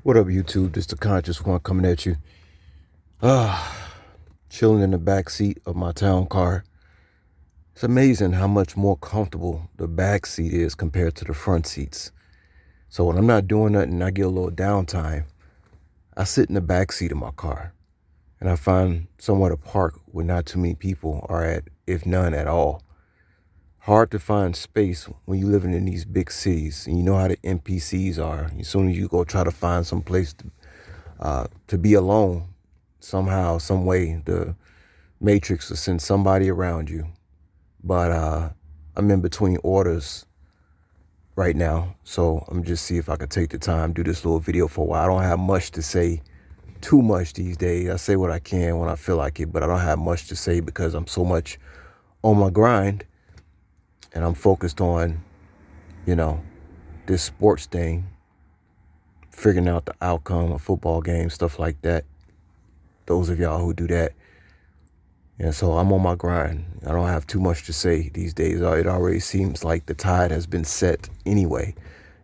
What up, YouTube? This the Conscious One coming at you. Chilling in the back seat of my town car. It's amazing how much more comfortable the back seat is compared to the front seats. So when I'm not doing nothing, I get a little downtime. I sit in the back seat of my car, and I find somewhere to park where not too many people are at, if none at all. Hard to find space when you're living in these big cities, and you know how the NPCs are. As soon as you go try to find some place to be alone, somehow, some way, the Matrix will send somebody around you. But I'm in between orders right now, so I'm just see if I could take the time, do this little video for a while. I don't have much to say, too much these days. I say what I can when I feel like it, but I don't have much to say because I'm so much on my grind, and I'm focused on, this sports thing, figuring out the outcome of football games, stuff like that. Those of y'all who do that. And so I'm on my grind. I don't have too much to say these days. It already seems like the tide has been set anyway,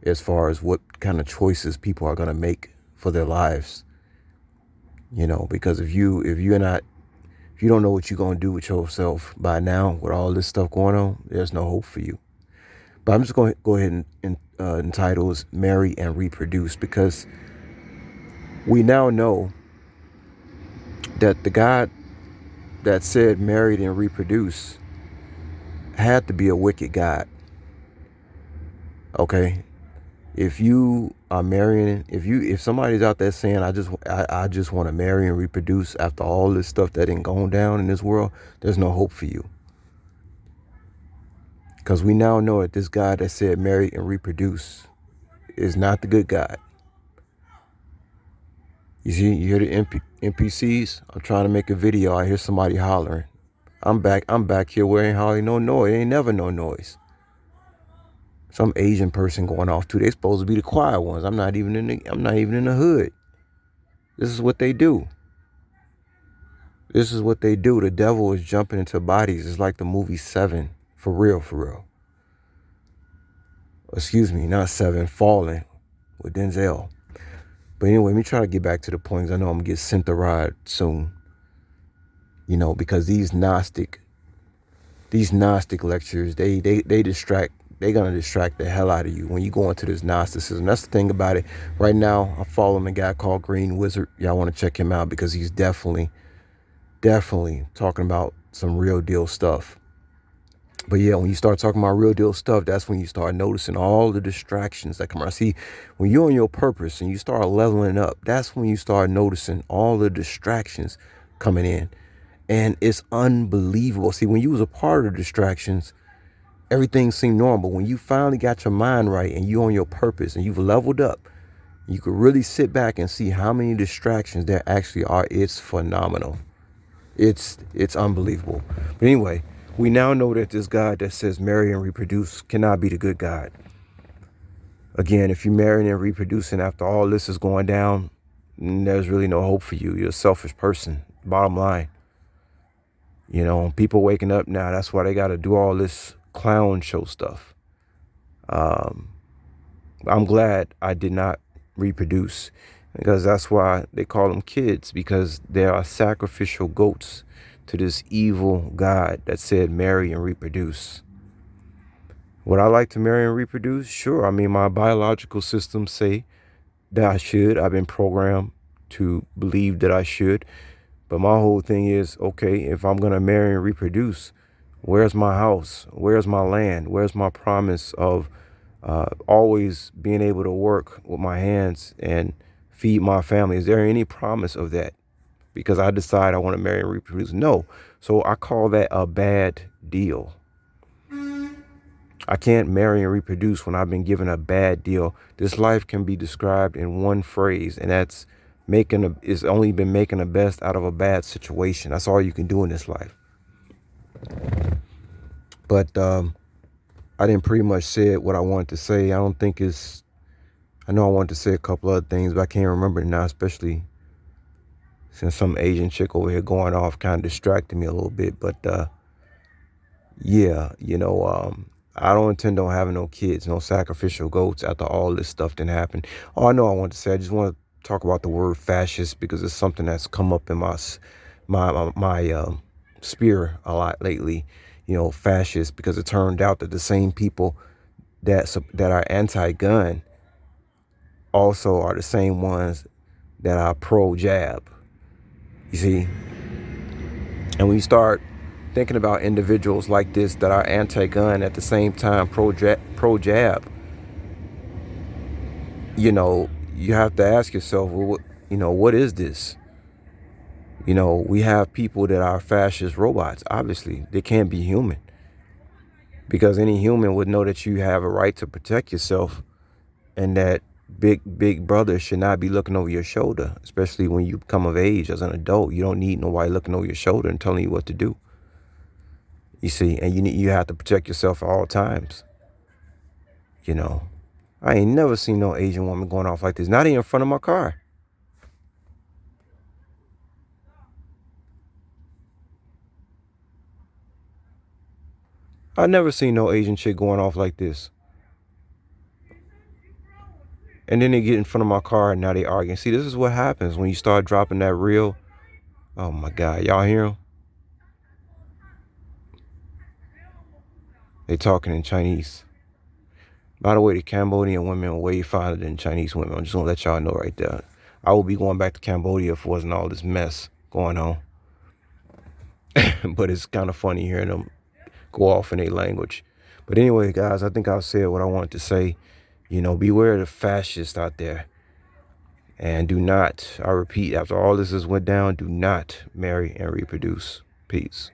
as far as what kind of choices people are going to make for their lives. Because if you don't know what you're going to do with yourself by now, with all this stuff going on, there's no hope for you. But I'm just going to go ahead and entitle it Marry and Reproduce, because we now know that the God that said married and reproduce had to be a wicked God. Okay? If you are marrying, if somebody's out there saying, I just want to marry and reproduce after all this stuff that ain't going down in this world, there's no hope for you. Because we now know that this God that said marry and reproduce is not the good God. You see, you hear the NPCs? I'm trying to make a video. I hear somebody hollering. I'm back here where ain't hardly no noise. Ain't never no noise. Some Asian person going off too. They supposed to be the quiet ones. I'm not even in the hood. This is what they do. This is what they do. The devil is jumping into bodies. It's like the movie Seven. For real, for real. Excuse me, not Seven, Falling with Denzel. But anyway, let me try to get back to the points. I know I'm going to get sent the ride soon. Because these Gnostic lectures, they distract. They're going to distract the hell out of you when you go into this Gnosticism. That's the thing about it. Right now, I'm following a guy called Green Wizard. Y'all want to check him out because he's definitely talking about some real deal stuff. But yeah, when you start talking about real deal stuff, that's when you start noticing all the distractions that come around. See, when you're on your purpose and you start leveling up, that's when you start noticing all the distractions coming in. And it's unbelievable. See, when you was a part of the distractions, everything seemed normal. When you finally got your mind right and you on your purpose and you've leveled up, you could really sit back and see how many distractions there actually are. It's phenomenal. It's unbelievable. But anyway, we now know that this God that says marry and reproduce cannot be the good God. Again, if you're marrying and reproducing after all this is going down, there's really no hope for you. You're a selfish person. Bottom line. People waking up now, that's why they got to do all this clown show stuff. I'm glad I did not reproduce, because that's why they call them kids, because they are sacrificial goats to this evil God that said marry and reproduce. Would I like to marry and reproduce? Sure. I mean, my biological systems say that I should. I've been programmed to believe that I should. But my whole thing is, okay, if I'm going to marry and reproduce, where's my house? Where's my land? Where's my promise of always being able to work with my hands and feed my family? Is there any promise of that? Because I decide I want to marry and reproduce? No. So I call that a bad deal. I can't marry and reproduce when I've been given a bad deal. This life can be described in one phrase, and that's it's only been making the best out of a bad situation. That's all you can do in this life. But I didn't pretty much say what I wanted to say. I know I wanted to say a couple other things, but I can't remember it now, especially since some Asian chick over here going off kind of distracted me a little bit. But yeah, I don't intend on having no kids, no sacrificial goats after all this stuff didn't happen. Oh, I know I want to say, I just want to talk about the word fascist because it's something that's come up in my sphere a lot lately. You know, fascist, because it turned out that the same people that are anti-gun also are the same ones that are pro-jab. You see, and when you start thinking about individuals like this that are anti-gun at the same time pro-jab, you know, you have to ask yourself, well, what is this? You know, we have people that are fascist robots. Obviously, they can't be human, because any human would know that you have a right to protect yourself, and that big brother should not be looking over your shoulder, especially when you become of age as an adult. You don't need nobody looking over your shoulder and telling you what to do. You see, and you have to protect yourself at all times. You know, I ain't never seen no Asian woman going off like this, not even in front of my car. I never seen no Asian chick going off like this. And then they get in front of my car and now they arguing. See, this is what happens when you start dropping that real. Oh my God, y'all hear them? They talking in Chinese. By the way, the Cambodian women are way finer than Chinese women. I'm just gonna let y'all know right there. I will be going back to Cambodia if it wasn't all this mess going on. But it's kind of funny hearing them go off in their language. But anyway, guys, I think I've said what I wanted to say. You know, beware of the fascists out there. And do not, I repeat, after all this has went down, do not marry and reproduce. Peace.